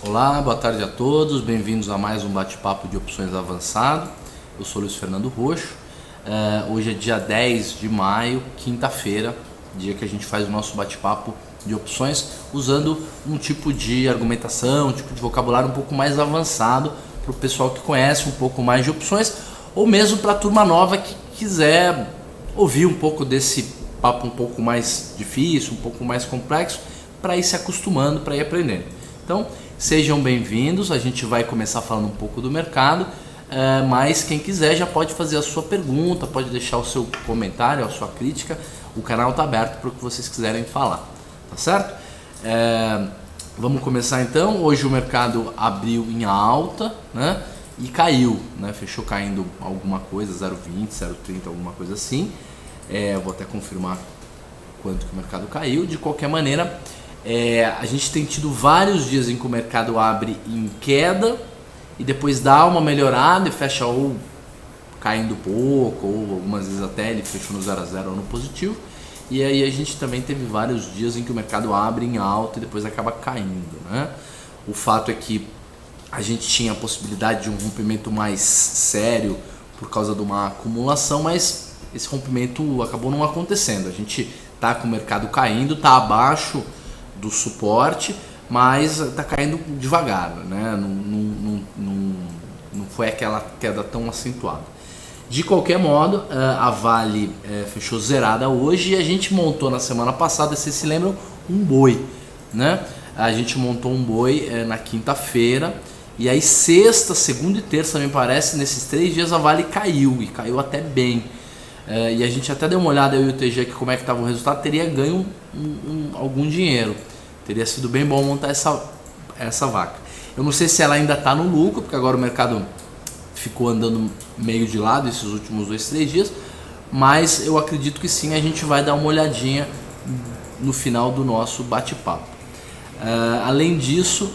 Olá, boa tarde a todos, bem-vindos a mais um bate-papo de opções avançado. Eu sou Luiz Fernando Roxo. Hoje é dia 10 de maio, quinta-feira, dia que a gente faz o nosso bate-papo de opções usando um tipo de argumentação, um tipo de vocabulário um pouco mais avançado para o pessoal que conhece um pouco mais de opções ou mesmo para a turma nova que quiser ouvir um pouco desse papo um pouco mais difícil, um pouco mais complexo, para ir se acostumando, para ir aprendendo. Então, sejam bem-vindos, a gente vai começar falando um pouco do mercado, mas quem quiser já pode fazer a sua pergunta, pode deixar o seu comentário, a sua crítica, o canal está aberto para o que vocês quiserem falar, tá certo? Vamos começar então. Hoje o mercado abriu em alta, né, e caiu, né, fechou caindo alguma coisa, 0,20, 0,30, alguma coisa assim. Vou até confirmar quanto que o mercado caiu. De qualquer maneira, a gente tem tido vários dias em que o mercado abre em queda e depois dá uma melhorada e fecha ou caindo pouco, ou algumas vezes até ele fechou no 0 a 0 ou no positivo. E aí a gente também teve vários dias em que o mercado abre em alta e depois acaba caindo, né? O fato é que a gente tinha a possibilidade de um rompimento mais sério por causa de uma acumulação, mas esse rompimento acabou não acontecendo. A gente tá com o mercado caindo, tá abaixo do suporte, mas está caindo devagar, né? Não foi aquela queda tão acentuada. De qualquer modo, a Vale fechou zerada hoje e a gente montou na semana passada, vocês se lembram, um boi, né? A gente montou um boi na quinta-feira e aí sexta, segunda e terça, me parece, nesses 3 dias a Vale caiu e caiu até bem. E a gente até deu uma olhada, eu e o TG, aqui como é que estava o resultado, teria ganho algum dinheiro. Teria sido bem bom montar essa vaca. Eu não sei se ela ainda está no lucro, porque agora o mercado ficou andando meio de lado esses últimos 2, 3 dias, mas eu acredito que sim, a gente vai dar uma olhadinha no final do nosso bate-papo. Além disso,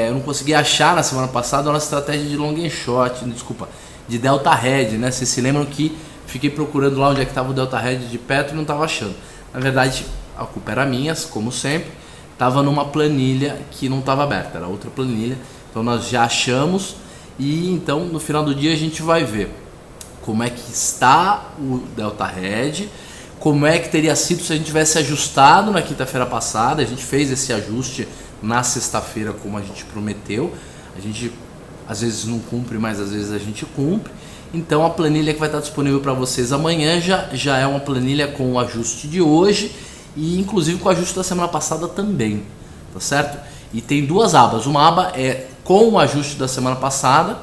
eu não consegui achar na semana passada uma estratégia de long and short, desculpa, de delta hedge, né? Vocês se lembram que fiquei procurando lá onde é que estava o delta hedge de Petro e não estava achando. Na verdade, a culpa era minha, como sempre, estava numa planilha que não estava aberta, era outra planilha, então nós já achamos e então no final do dia a gente vai ver como é que está o delta hedge, como é que teria sido se a gente tivesse ajustado na quinta-feira passada. A gente fez esse ajuste na sexta-feira como a gente prometeu, a gente às vezes não cumpre, mas às vezes a gente cumpre. Então a planilha que vai estar disponível para vocês amanhã já é uma planilha com o ajuste de hoje e inclusive com o ajuste da semana passada também, tá certo? E tem 2 abas, uma aba é com o ajuste da semana passada,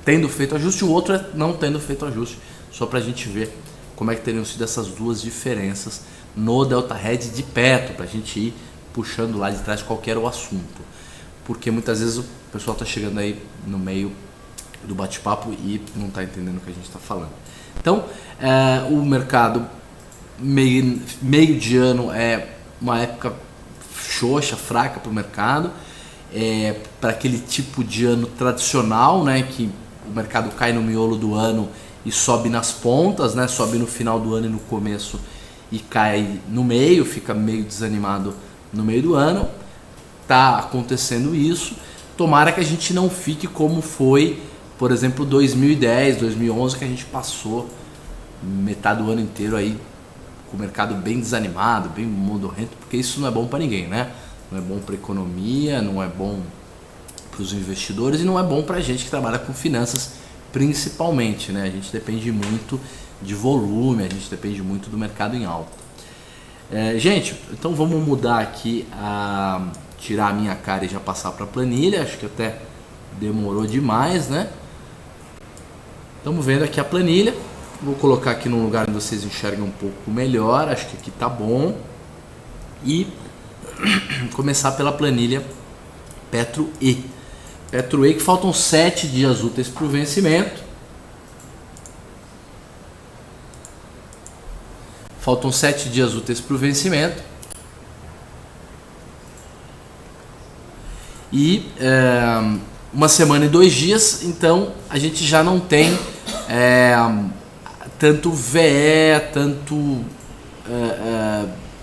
tendo feito ajuste, o outro é não tendo feito ajuste, só para a gente ver como é que teriam sido essas 2 diferenças no delta hedge de Petro, para a gente ir puxando lá de trás qual era o assunto, porque muitas vezes o pessoal está chegando aí no meio do bate-papo e não está entendendo o que a gente está falando. Então, o mercado meio de ano é uma época xoxa, fraca para o mercado, para aquele tipo de ano tradicional, né, que o mercado cai no miolo do ano e sobe nas pontas, né, sobe no final do ano e no começo e cai no meio, fica meio desanimado no meio do ano. Tá acontecendo isso. Tomara que a gente não fique como foi, por exemplo, 2010, 2011, que a gente passou metade do ano inteiro aí com o mercado bem desanimado, bem modorrento, porque isso não é bom para ninguém, né? Não é bom para a economia, não é bom para os investidores e não é bom para a gente que trabalha com finanças principalmente, né? A gente depende muito de volume, a gente depende muito do mercado em alta. Gente, então vamos mudar aqui, tirar a minha cara e já passar para a planilha. Acho que até demorou demais, né? Estamos vendo aqui a planilha. Vou colocar aqui num lugar onde vocês enxergam um pouco melhor. Acho que aqui tá bom. E começar pela planilha Petro E. Petro E, que faltam 7 dias úteis para o vencimento. Faltam 7 dias úteis para o vencimento. E uma semana e 2 dias, então a gente já não tem tanto VE, tanto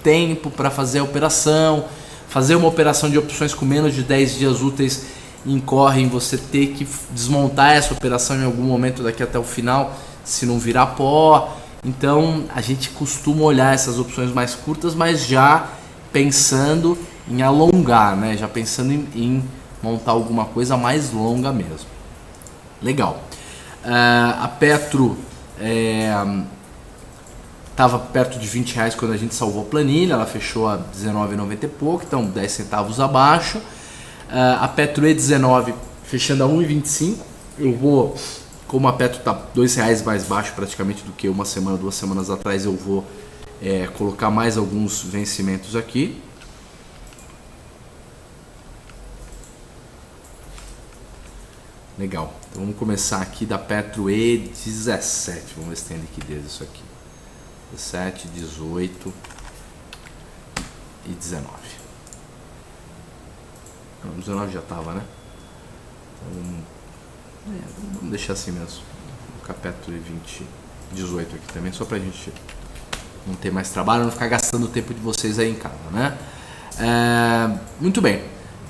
tempo para fazer a operação. fazer uma operação de opções com menos de 10 dias úteis incorre em você ter que desmontar essa operação em algum momento daqui até o final, se não virar pó. Então a gente costuma olhar essas opções mais curtas, mas já pensando em alongar, né? Já pensando em montar alguma coisa mais longa mesmo. Legal. A Petro estava perto de R$20 quando a gente salvou a planilha, ela fechou a R$19,90 e pouco, então 10 centavos abaixo. A Petro E19 fechando a 1,25. Eu vou, como a Petro está R$2 mais baixo praticamente do que uma semana, 2 semanas atrás, eu vou colocar mais alguns vencimentos aqui. Legal, então vamos começar aqui da Petro E17, vamos ver se tem liquidez isso aqui. 17, 18 e 19. Não, 19 já estava, né? Então, vamos deixar assim mesmo. Vou colocar Petro E20, 18 aqui também, só pra gente não ter mais trabalho, não ficar gastando o tempo de vocês aí em casa, né? Muito bem.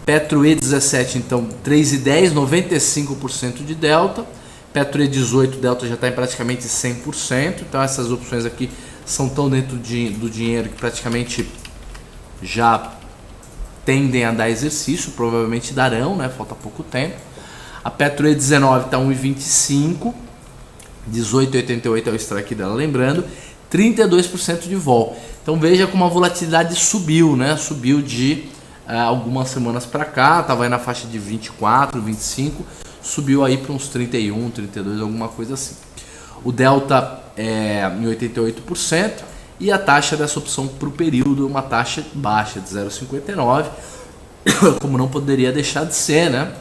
Petro E17, então, 3,10, 95% de delta. Petro E18, delta já está em praticamente 100%. Então, essas opções aqui são tão dentro do dinheiro que praticamente já tendem a dar exercício. Provavelmente darão, né? Falta pouco tempo. A Petro E19 está 1,25. 18,88 é o strike dela, lembrando. 32% de vol. Então, veja como a volatilidade subiu, né? Subiu de algumas semanas para cá, estava aí na faixa de 24, 25, subiu aí para uns 31, 32, alguma coisa assim. O delta é em 88% e a taxa dessa opção para o período é uma taxa baixa de 0,59, como não poderia deixar de ser, né?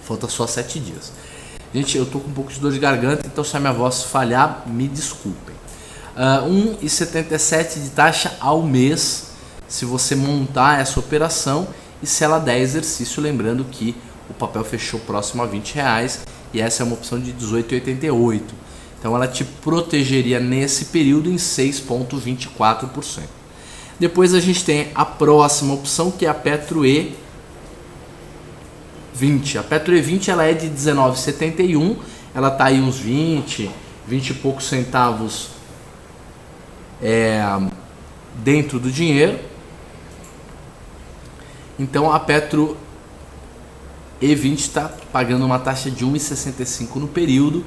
Falta só 7 dias. Gente, eu tô com um pouco de dor de garganta, então se a minha voz falhar, me desculpem. 1,77 de taxa ao mês, se você montar essa operação e se ela der exercício, lembrando que o papel fechou próximo a R$20 e essa é uma opção de 18,88. Então ela te protegeria nesse período em 6,24%. Depois a gente tem a próxima opção, que é a Petro E20. A Petro E20 ela é de 19,71, ela está aí uns 20 e poucos centavos dentro do dinheiro. Então a Petro E20 está pagando uma taxa de 1,65 no período,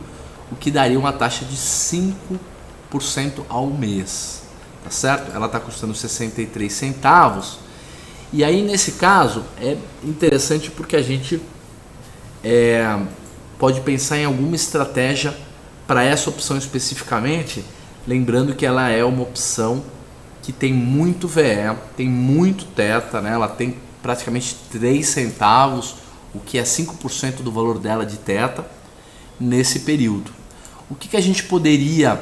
o que daria uma taxa de 5% ao mês, tá certo? Ela está custando 63 centavos. E aí nesse caso é interessante porque a gente pode pensar em alguma estratégia para essa opção especificamente, lembrando que ela é uma opção que tem muito VE, tem muito teta, né? Ela tem praticamente 3 centavos, o que é 5% do valor dela de teta nesse período. O que a gente poderia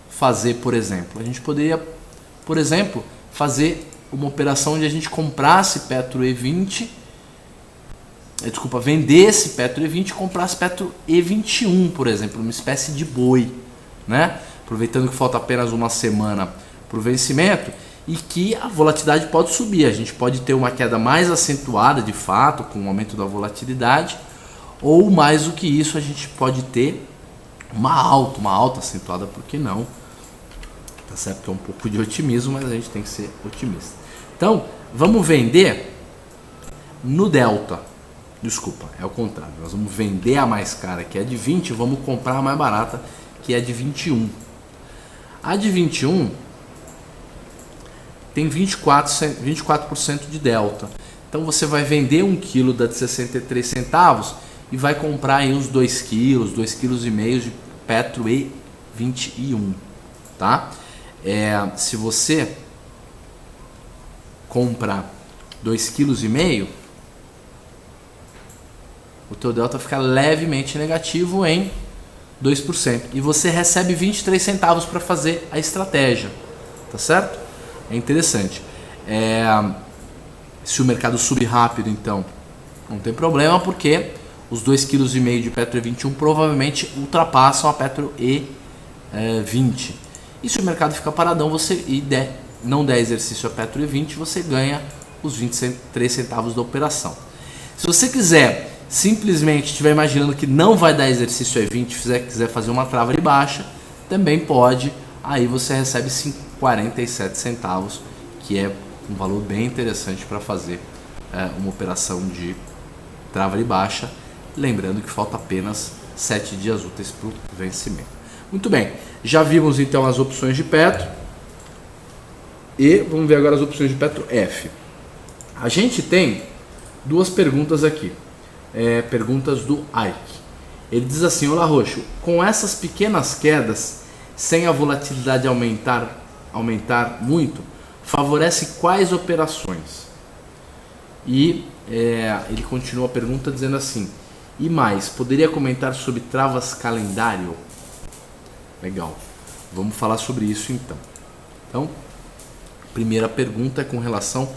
fazer, por exemplo? A gente poderia, por exemplo, fazer uma operação onde a gente comprasse Petro E20, vendesse Petro E20 e comprasse Petro E21, por exemplo, uma espécie de boi, né? Aproveitando que falta apenas uma semana para o vencimento e que a volatilidade pode subir. A gente pode ter uma queda mais acentuada de fato com o aumento da volatilidade, ou mais do que isso a gente pode ter uma alta acentuada, por que não? Tá certo que é um pouco de otimismo, mas a gente tem que ser otimista. Então, vamos vender no delta. Desculpa, é o contrário. Nós vamos vender a mais cara, que é de 20, vamos comprar a mais barata, que é de 21. A de 21 tem 24% de delta. Então você vai vender 1 kg da de 63 centavos e vai comprar aí uns 2 kg, 2,5 kg de Petro E21, tá? Se você comprar 2,5 kg, o teu delta fica levemente negativo em 2%. E você recebe 23 centavos para fazer a estratégia, tá certo? É interessante. Se o mercado subir rápido, então não tem problema, porque os 2,5 kg de Petro E21 provavelmente ultrapassam a Petro E20. E se o mercado ficar paradão não der exercício a Petro E20, você ganha os 23 centavos da operação. Se você quiser, simplesmente estiver imaginando que não vai dar exercício E20, quiser fazer uma trava de baixa, também pode. Aí você recebe 47 centavos, que é um valor bem interessante para fazer uma operação de trava de baixa. Lembrando que falta apenas 7 dias úteis para o vencimento. Muito bem, já vimos então as opções de Petro. E vamos ver agora as opções de Petro F. A gente tem duas perguntas aqui. Perguntas do Ike. Ele diz assim: olá Roxo, com essas pequenas quedas, sem a volatilidade aumentar muito, favorece quais operações? E ele continua a pergunta dizendo assim: e mais, poderia comentar sobre travas calendário? Legal, vamos falar sobre isso então. Então, primeira pergunta é com relação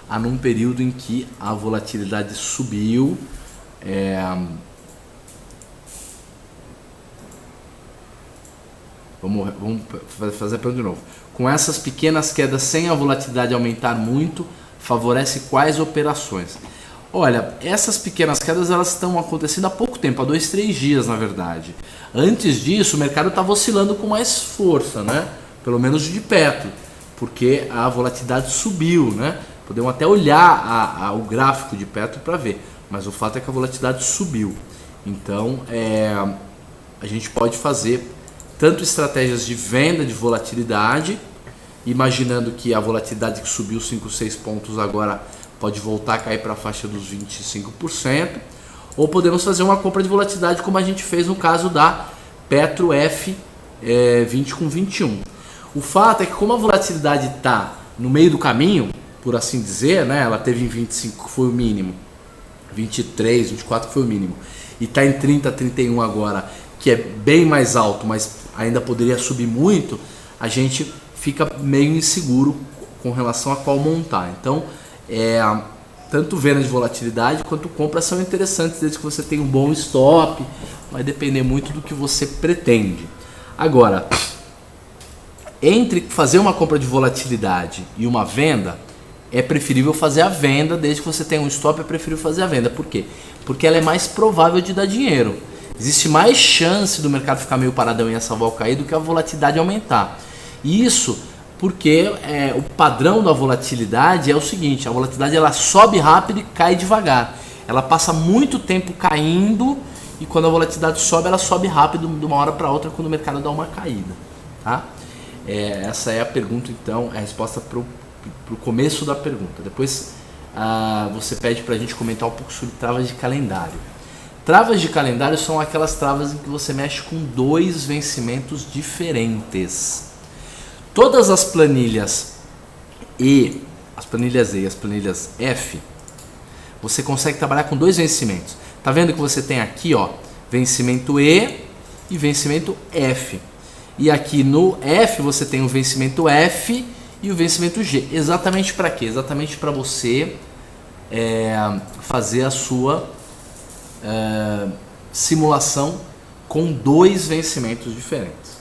a num período em que a volatilidade subiu. Vamos fazer a pergunta de novo. Com essas pequenas quedas sem a volatilidade aumentar muito, favorece quais operações? Olha, essas pequenas quedas elas estão acontecendo há pouco tempo, há 2, 3 dias na verdade. Antes disso o mercado estava oscilando com mais força, né? Pelo menos de perto, porque a volatilidade subiu, né? Podemos até olhar o gráfico de perto para ver, mas o fato é que a volatilidade subiu. Então a gente pode fazer tanto estratégias de venda de volatilidade, imaginando que a volatilidade que subiu 5, 6 pontos agora pode voltar a cair para a faixa dos 25%, ou podemos fazer uma compra de volatilidade como a gente fez no caso da Petro F 20 com 21. O fato é que como a volatilidade está no meio do caminho, por assim dizer, né, ela teve em 25 que foi o mínimo, 23, 24 que foi o mínimo, e está em 30, 31 agora, que é bem mais alto, mas ainda poderia subir muito, a gente fica meio inseguro com relação a qual montar. Então, tanto venda de volatilidade quanto compra são interessantes, desde que você tenha um bom stop, vai depender muito do que você pretende. Agora, entre fazer uma compra de volatilidade e uma venda, é preferível fazer a venda, desde que você tenha um stop, é preferível fazer a venda. Por quê? Porque ela é mais provável de dar dinheiro. Existe mais chance do mercado ficar meio paradão e essa vol cair do que a volatilidade aumentar. Isso porque o padrão da volatilidade é o seguinte: a volatilidade ela sobe rápido e cai devagar. Ela passa muito tempo caindo e quando a volatilidade sobe, ela sobe rápido de uma hora para outra quando o mercado dá uma caída. Tá? Essa é a pergunta, então, a resposta para o começo da pergunta. Depois você pede para a gente comentar um pouco sobre travas de calendário. Travas de calendário são aquelas travas em que você mexe com 2 vencimentos diferentes. Todas as planilhas E, as planilhas E e as planilhas F, você consegue trabalhar com 2 vencimentos. Tá vendo que você tem aqui, ó, vencimento E e vencimento F. E aqui no F você tem o vencimento F e o vencimento G. Exatamente para quê? Exatamente para você fazer a sua simulação com 2 vencimentos diferentes.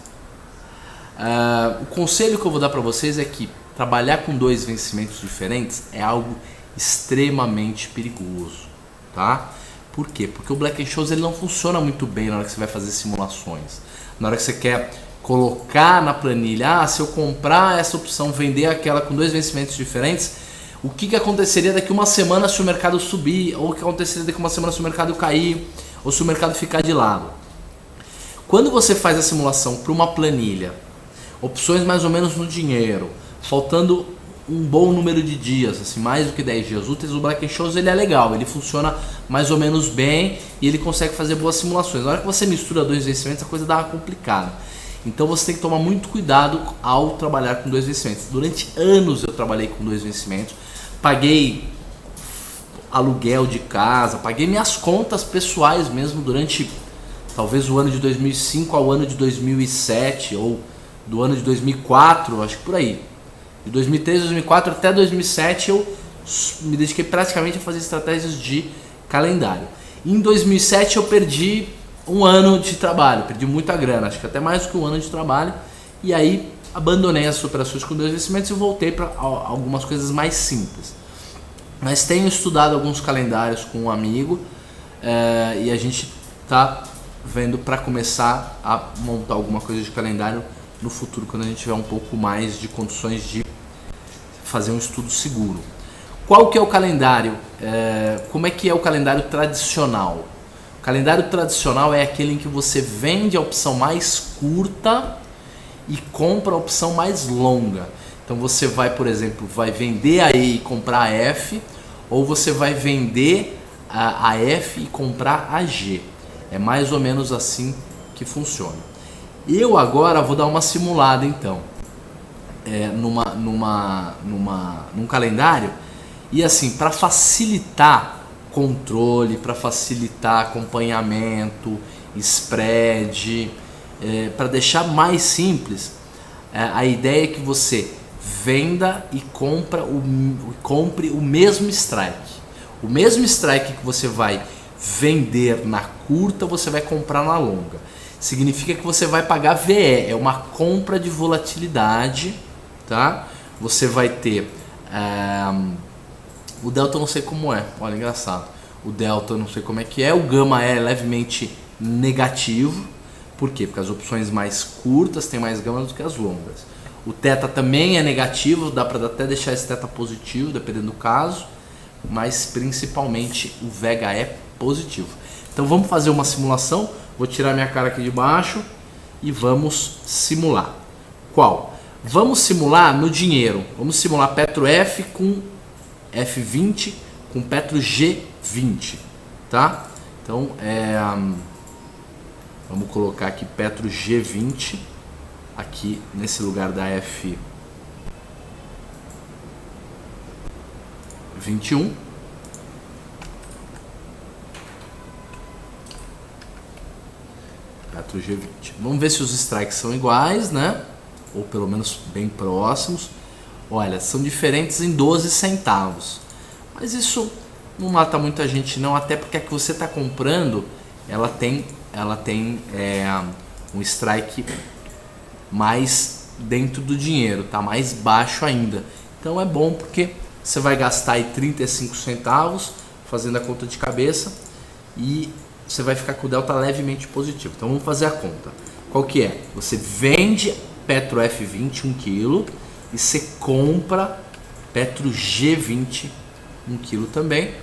O conselho que eu vou dar para vocês é que trabalhar com 2 vencimentos diferentes é algo extremamente perigoso, tá? Por quê? Porque o Black-Scholes ele não funciona muito bem na hora que você vai fazer simulações. Na hora que você quer colocar na planilha, se eu comprar essa opção, vender aquela com 2 vencimentos diferentes, o que aconteceria daqui uma semana se o mercado subir, ou o que aconteceria daqui uma semana se o mercado cair, ou se o mercado ficar de lado. Quando você faz a simulação para uma planilha, opções mais ou menos no dinheiro, faltando um bom número de dias, assim, mais do que 10 dias úteis, o Black-Scholes ele é legal, ele funciona mais ou menos bem e ele consegue fazer boas simulações. Na hora que você mistura 2 vencimentos, a coisa dá uma complicada. Então você tem que tomar muito cuidado ao trabalhar com 2 vencimentos. Durante anos eu trabalhei com 2 vencimentos, paguei aluguel de casa, paguei minhas contas pessoais mesmo durante talvez o ano de 2005 ao ano de 2007, ou do ano de 2004, acho que por aí. De 2003 a 2004 até 2007 eu me dediquei praticamente a fazer estratégias de calendário. Em 2007 eu perdi um ano de trabalho, perdi muita grana, acho que até mais do que um ano de trabalho, e aí abandonei as operações com 2 vencimentos e voltei para algumas coisas mais simples. Mas tenho estudado alguns calendários com um amigo e a gente está vendo para começar a montar alguma coisa de calendário no futuro, quando a gente tiver um pouco mais de condições de fazer um estudo seguro. Qual que é o calendário? Como é que é o calendário tradicional? O calendário tradicional é aquele em que você vende a opção mais curta e compra a opção mais longa. Então você vai, por exemplo, vai vender a E e comprar a F, ou você vai vender a F e comprar a G. É mais ou menos assim que funciona. Eu agora vou dar uma simulada então, num calendário, e assim, para facilitar controle, para facilitar acompanhamento, spread, para deixar mais simples, a ideia é que você venda e compre o mesmo strike. O mesmo strike que você vai vender na curta, você vai comprar na longa. Significa que você vai pagar VE, é uma compra de volatilidade, tá? Você vai ter o delta eu não sei como é, olha, engraçado. O delta eu não sei como é que é, o gama é levemente negativo. Por quê? Porque as opções mais curtas têm mais gama do que as longas. O θ também é negativo, dá para até deixar esse θ positivo, dependendo do caso, mas principalmente o VH é positivo. Então vamos fazer uma simulação, vou tirar minha cara aqui de baixo e vamos simular. Qual? Vamos simular no dinheiro, vamos simular Petro F com F20 com Petro G20, tá? Então vamos colocar aqui Petro G20 aqui nesse lugar da F21. Petro G20. Vamos ver se os strikes são iguais, né? Ou pelo menos bem próximos. Olha, são diferentes em 12 centavos. Mas isso não mata muita gente não, até porque a que você está comprando, ela tem um strike mais dentro do dinheiro, tá mais baixo ainda. Então é bom porque você vai gastar aí 35 centavos fazendo a conta de cabeça e você vai ficar com o delta levemente positivo. Então vamos fazer a conta. Qual que é? Você vende Petro F20 1 kg e você compra Petro G20 1 kg também,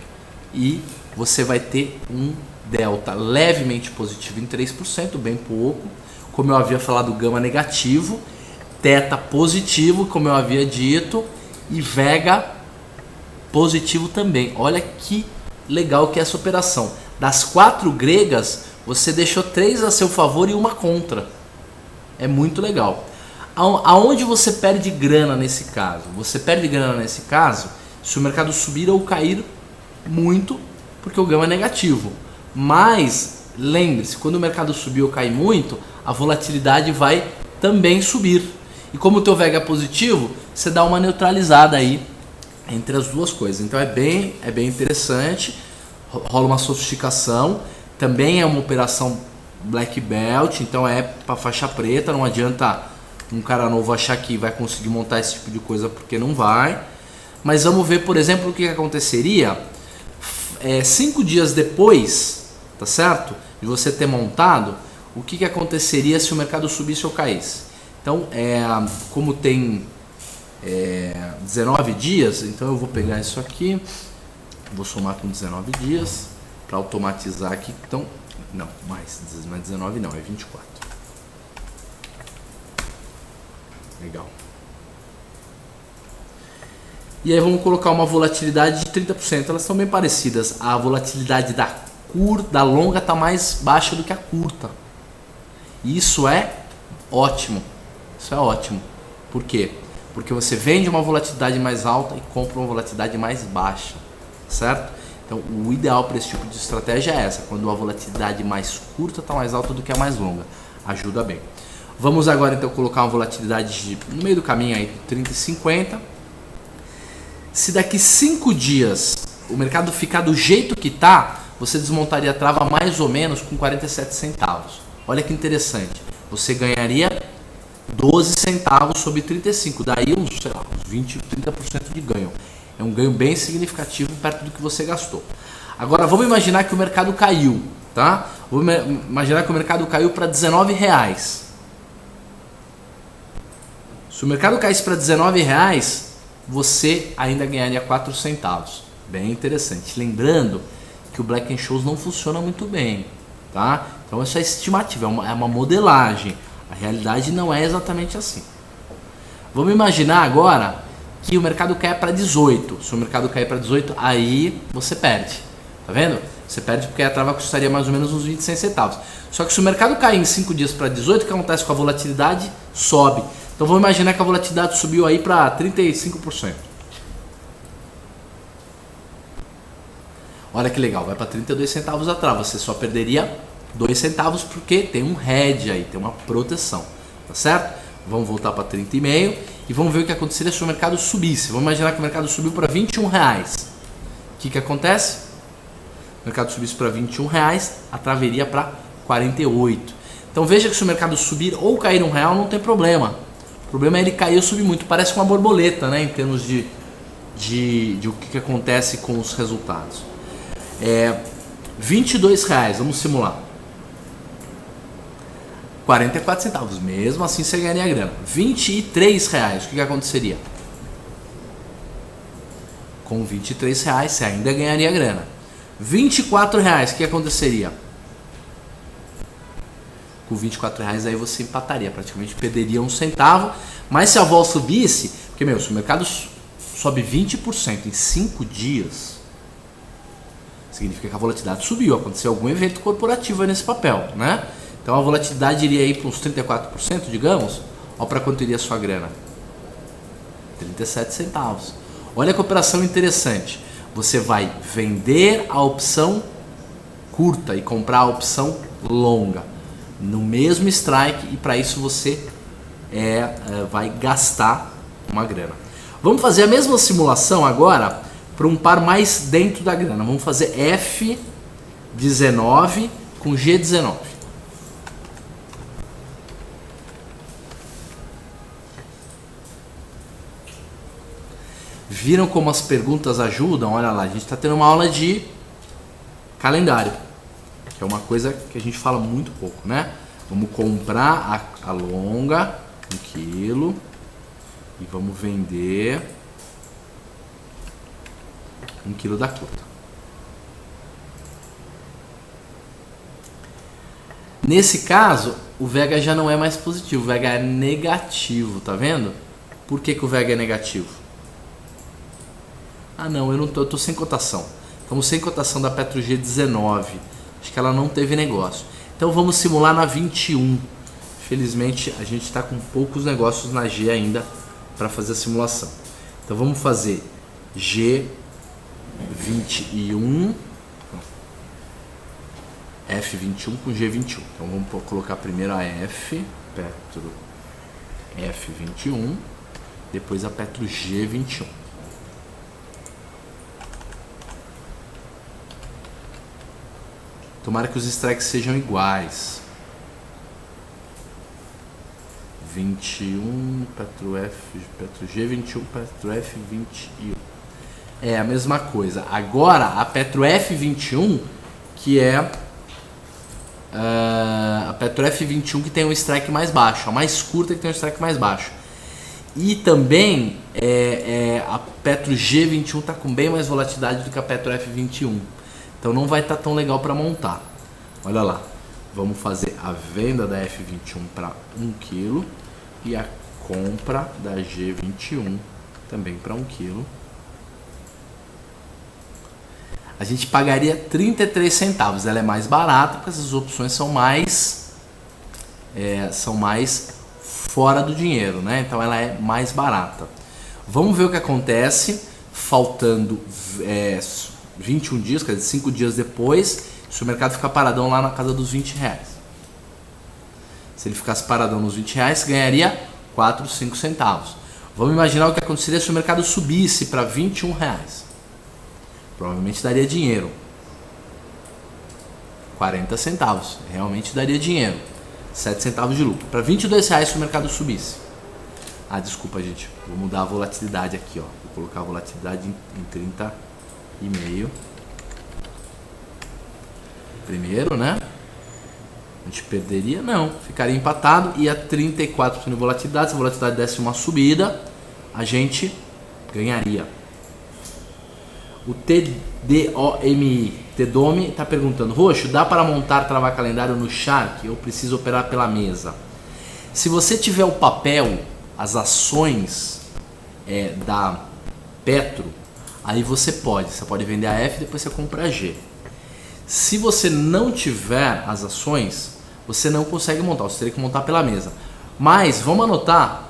e você vai ter um delta levemente positivo em 3%, bem pouco. Como eu havia falado, gama negativo, θ positivo, como eu havia dito, e vega positivo também. Olha que legal que é essa operação. Das 4 gregas, você deixou 3 a seu favor e uma contra. É muito legal. Aonde você perde grana nesse caso? Você perde grana nesse caso se o mercado subir ou cair muito, porque o gama é negativo. Mas lembre-se, quando o mercado subir ou cair muito, a volatilidade vai também subir. E como o teu VEG é positivo, você dá uma neutralizada aí entre as duas coisas. Então é bem interessante, rola uma sofisticação. Também é uma operação Black Belt, então é para faixa preta. Não adianta um cara novo achar que vai conseguir montar esse tipo de coisa, porque não vai. Mas vamos ver, por exemplo, o que aconteceria 5 dias depois, tá certo? De você ter montado, o que aconteceria se o mercado subisse ou caísse. Então, como tem 19 dias, então eu vou pegar isso aqui, vou somar com 19 dias para automatizar aqui. Então, não é 19 não, é 24. Legal. E aí vamos colocar uma volatilidade de 30%. Elas são bem parecidas. A volatilidade da longa está mais baixa do que a curta. E isso é ótimo. Isso é ótimo. Por quê? Porque você vende uma volatilidade mais alta e compra uma volatilidade mais baixa. Certo? Então o ideal para esse tipo de estratégia é essa. Quando a volatilidade mais curta está mais alta do que a mais longa. Ajuda bem. Vamos agora então colocar uma volatilidade no meio do caminho aí, 30 e 50. Se daqui 5 dias o mercado ficar do jeito que está, você desmontaria a trava mais ou menos com 47 centavos. Olha que interessante. Você ganharia 12 centavos sobre 35. Daí uns 20, 30% de ganho. É um ganho bem significativo perto do que você gastou. Agora vamos imaginar que o mercado caiu, tá? Vamos imaginar que o mercado caiu para R$19. Se o mercado caísse para R$19, você ainda ganharia 4 centavos. Bem interessante. Lembrando que o Black Scholes não funciona muito bem, tá? Então essa é estimativa, é uma modelagem. A realidade não é exatamente assim. Vamos imaginar agora que o mercado cai para 18. Se o mercado cair para 18, aí você perde. Tá vendo? Você perde porque a trava custaria mais ou menos uns 26 centavos. Só que se o mercado cair em 5 dias para 18, o que acontece com a volatilidade? Sobe. Então vamos imaginar que a volatilidade subiu aí para 35%. Olha que legal, vai para 32 centavos a trava. Você só perderia 2 centavos porque tem um hedge aí, tem uma proteção. Tá certo? Vamos voltar para 30,5 e vamos ver o que aconteceria se o mercado subisse. Vamos imaginar que o mercado subiu para R$21. O que acontece? O mercado subisse para R$21, a trava iria para 48. Então veja que se o mercado subir ou cair R$1, não tem problema. O problema é ele cair ou subir muito. Parece uma borboleta, né, em termos de o que acontece com os resultados. R$22, vamos simular. 44 centavos, mesmo assim você ganharia grana. R$23, o que aconteceria? Com R$23 você ainda ganharia grana. R$24, o que aconteceria? Com R$24 aí você empataria, praticamente perderia 1 centavo. Mas se a vol subisse, porque se o mercado sobe 20% em 5 dias, significa que a volatilidade subiu, aconteceu algum evento corporativo aí nesse papel, né? Então a volatilidade iria ir para uns 34%, digamos. Olha para quanto iria a sua grana. 37 centavos. Olha que operação interessante. Você vai vender a opção curta e comprar a opção longa no mesmo strike, e para isso você vai gastar uma grana. Vamos fazer a mesma simulação agora para um par mais dentro da grana. Vamos fazer F19 com G19. Viram como as perguntas ajudam? Olha lá, a gente está tendo uma aula de calendário, que é uma coisa que a gente fala muito pouco, né? Vamos comprar a longa, 1 quilo, e vamos vender 1 quilo da curta. Nesse caso, o VH já não é mais positivo, o VH é negativo, tá vendo? Por que o VH é negativo? Ah não, eu tô sem cotação. Estamos sem cotação da Petro G19. Acho que ela não teve negócio. Então vamos simular na 21. Felizmente a gente está com poucos negócios na G ainda para fazer a simulação. Então vamos fazer G21, F21 com G21. Então vamos colocar primeiro a F, Petro F21, depois a Petro G21. Tomara que os strikes sejam iguais. 21, Petro G21, Petro F21. É a mesma coisa. Agora a Petro F21, que é a Petro F21 que tem um strike mais baixo, a mais curta que tem um strike mais baixo. E também a Petro G21 está com bem mais volatilidade do que a Petro F21. Então não vai estar tão legal para montar. Olha lá, vamos fazer a venda da F21 para 1 kg e a compra da G21 também para 1 kg. A gente pagaria 33 centavos. Ela é mais barata porque essas opções são mais fora do dinheiro, né? Então ela é mais barata. Vamos ver o que acontece faltando 21 dias, quer dizer, 5 dias depois, se o mercado ficar paradão lá na casa dos R$20. Se ele ficasse paradão nos R$20, ganharia 4, 5 centavos. Vamos imaginar o que aconteceria se o mercado subisse para R$21. Provavelmente daria dinheiro. 40 centavos, realmente daria dinheiro. 7 centavos de lucro. Para R$22 se o mercado subisse. Desculpa, gente. Vou mudar a volatilidade aqui, ó. Vou colocar a volatilidade em 30,5. Primeiro, né? A gente perderia? Não. Ficaria empatado e a 34% de volatilidade. Se a volatilidade desse uma subida, a gente ganharia. O TDOMI está perguntando: Roxo, dá para montar travar calendário no Shark ou precisa operar pela mesa? Se você tiver o papel, as ações da Petro, aí você pode vender a F e depois você compra a G. Se você não tiver as ações, você não consegue montar, você teria que montar pela mesa. Mas vamos anotar,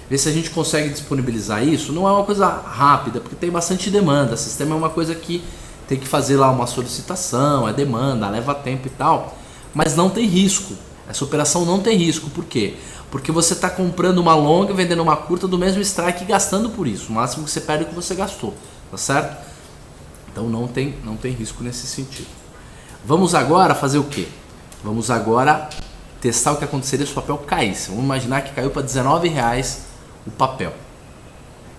ver se a gente consegue disponibilizar isso. Não é uma coisa rápida, porque tem bastante demanda. O sistema é uma coisa que tem que fazer lá uma solicitação, é demanda, leva tempo e tal, mas não tem risco. Essa operação não tem risco. Por quê? Porque você está comprando uma longa e vendendo uma curta do mesmo strike e gastando por isso. O máximo que você perde é o que você gastou, tá certo? Então não tem risco nesse sentido. Vamos agora fazer o quê? Vamos agora testar o que aconteceria se o papel caísse. Vamos imaginar que caiu para R$19 o papel. O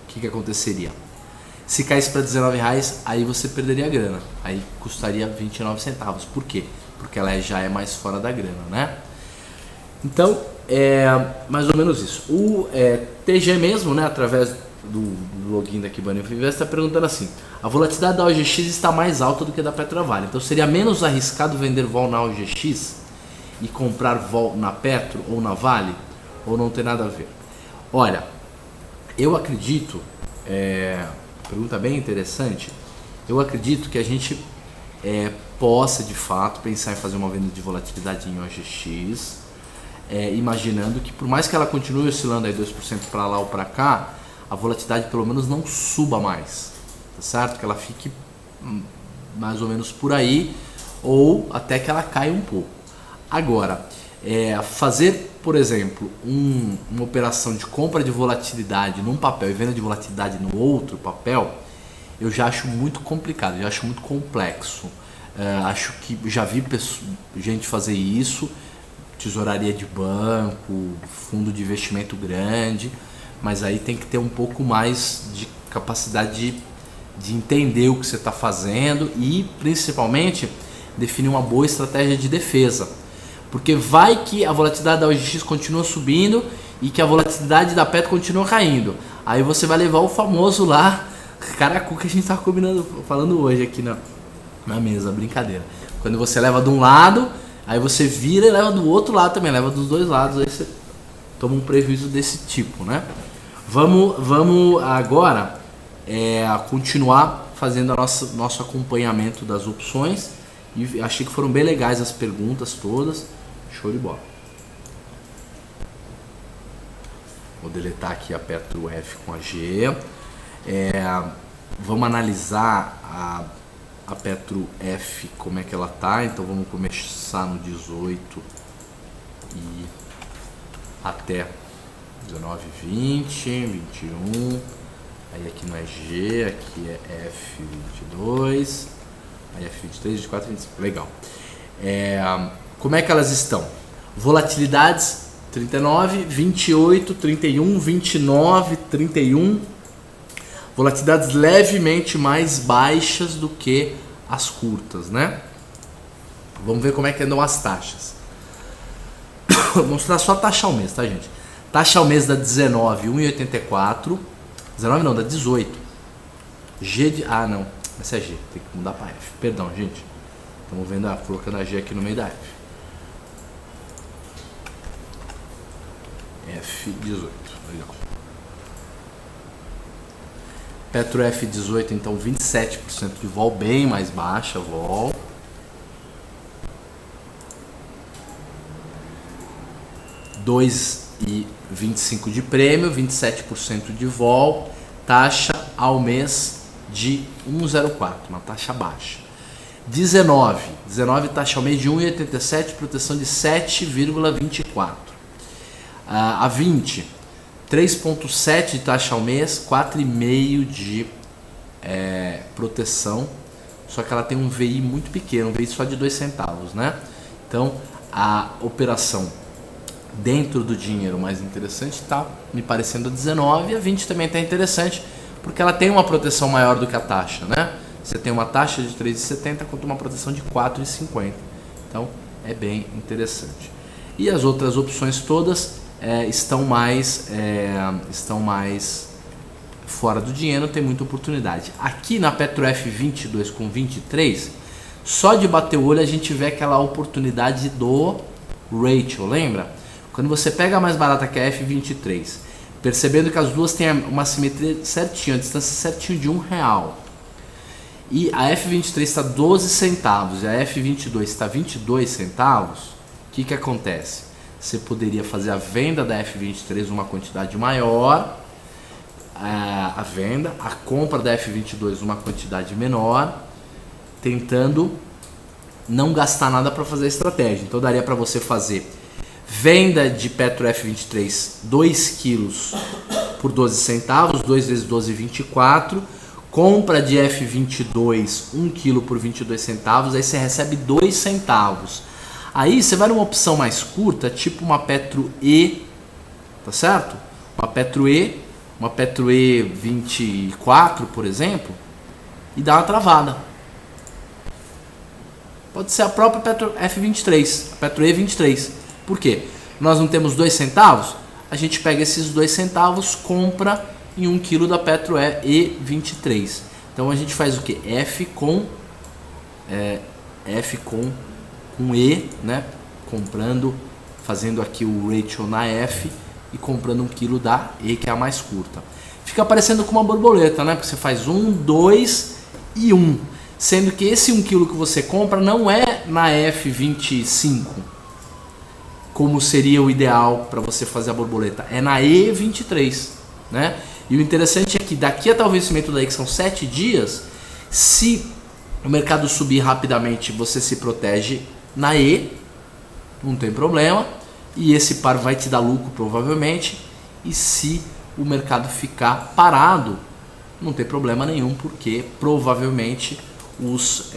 que aconteceria? Se caísse para R$19, aí você perderia a grana. Aí custaria 29 centavos. Por quê? Porque ela já é mais fora da grana, né? Então, é mais ou menos isso. O TG mesmo, né, através do login da Kibana Invest, está perguntando assim: a volatilidade da OGX está mais alta do que a da Petrovale, então seria menos arriscado vender vol na OGX e comprar vol na Petro ou na Vale, ou não tem nada a ver? Olha, eu acredito, pergunta bem interessante, eu acredito que a gente possa de fato pensar em fazer uma venda de volatilidade em OGX, imaginando que por mais que ela continue oscilando aí 2% para lá ou para cá, a volatilidade pelo menos não suba mais, tá certo? Que ela fique mais ou menos por aí, ou até que ela caia um pouco. Agora, fazer, por exemplo, uma operação de compra de volatilidade num papel e venda de volatilidade no outro papel, eu já acho muito complicado, já acho muito complexo. Acho que já vi gente fazer isso, tesouraria de banco, fundo de investimento grande, mas aí tem que ter um pouco mais de capacidade de entender o que você está fazendo e principalmente definir uma boa estratégia de defesa, porque vai que a volatilidade da OGX continua subindo e que a volatilidade da Petro continua caindo, aí você vai levar o famoso lá caracu que a gente está falando hoje aqui na mesa, brincadeira, quando você leva de um lado, aí você vira e leva do outro lado também, leva dos dois lados, aí você toma um prejuízo desse tipo, né? Vamos agora continuar fazendo nosso acompanhamento das opções, e achei que foram bem legais as perguntas todas, show de bola. Vou deletar aqui a Petro F com a G. Vamos analisar a Petro F, como é que ela tá. Então vamos começar no 18 e até 19, 20, 21. Aí aqui não é G, aqui é F22, aí F23, 24, 25. Legal. Como é que elas estão? Volatilidades 39, 28, 31, 29, 31. Volatilidades levemente mais baixas do que as curtas, né? Vamos ver como é que andam as taxas. Vou mostrar só a taxa ao mês, tá, gente? Taxa ao mês da 19, 1,84. 19 não, da 18. G de... não, essa é G, tem que mudar para F. Perdão, gente. Estamos vendo, colocando a G aqui no meio da F. F18, legal. Petro F18, então 27% de vol, bem mais baixa vol. R$2,25 de prêmio, 27% de vol, taxa ao mês de 1,04, uma taxa baixa. 19 taxa ao mês de 1,87, proteção de 7,24. A 20, 3,7 de taxa ao mês, 4,5 de proteção, só que ela tem um VI muito pequeno, um VI só de 2 centavos, né? Então a operação dentro do dinheiro mais interessante, tá me parecendo a 19, e a 20 também está interessante, porque ela tem uma proteção maior do que a taxa, né? Você tem uma taxa de 3,70 contra uma proteção de 4,50. Então é bem interessante. E as outras opções todas estão mais fora do dinheiro, tem muita oportunidade. Aqui na Petro F22 com 23, só de bater o olho a gente vê aquela oportunidade do ratio, lembra? Quando você pega a mais barata que é a F23, percebendo que as duas têm uma simetria certinha, a distância certinho de R$1, e a F23 está 12 centavos e a F22 está 22 centavos, o que acontece? Você poderia fazer a venda da F23 uma quantidade maior, a venda, a compra da F22 uma quantidade menor, tentando não gastar nada para fazer a estratégia. Então daria para você fazer venda de Petro F23 2 quilos por 12 centavos, 2 vezes 12, 24. Compra de F22 1 kg por 22 centavos, aí você recebe 2 centavos. Aí você vai numa opção mais curta, tipo uma Petro E, tá certo? Uma Petro E 24, por exemplo, e dá uma travada. Pode ser a própria Petro F23, a Petro E23. Por quê? Nós não temos 2 centavos, a gente pega esses 2 centavos, compra em 1 kg da Petro E23. Então a gente faz o que? F com E, né? Comprando, fazendo aqui o ratio na F e comprando 1 kg da E, que é a mais curta. Fica parecendo com uma borboleta, né? Porque você faz 1, 2 e 1. Sendo que esse 1 kg que você compra não é na F25, como seria o ideal para você fazer a borboleta. É na E23, né? E o interessante é que daqui até o vencimento daí, que são 7 dias, se o mercado subir rapidamente, você se protege na E, não tem problema, e esse par vai te dar lucro provavelmente. E se o mercado ficar parado, não tem problema nenhum, porque provavelmente os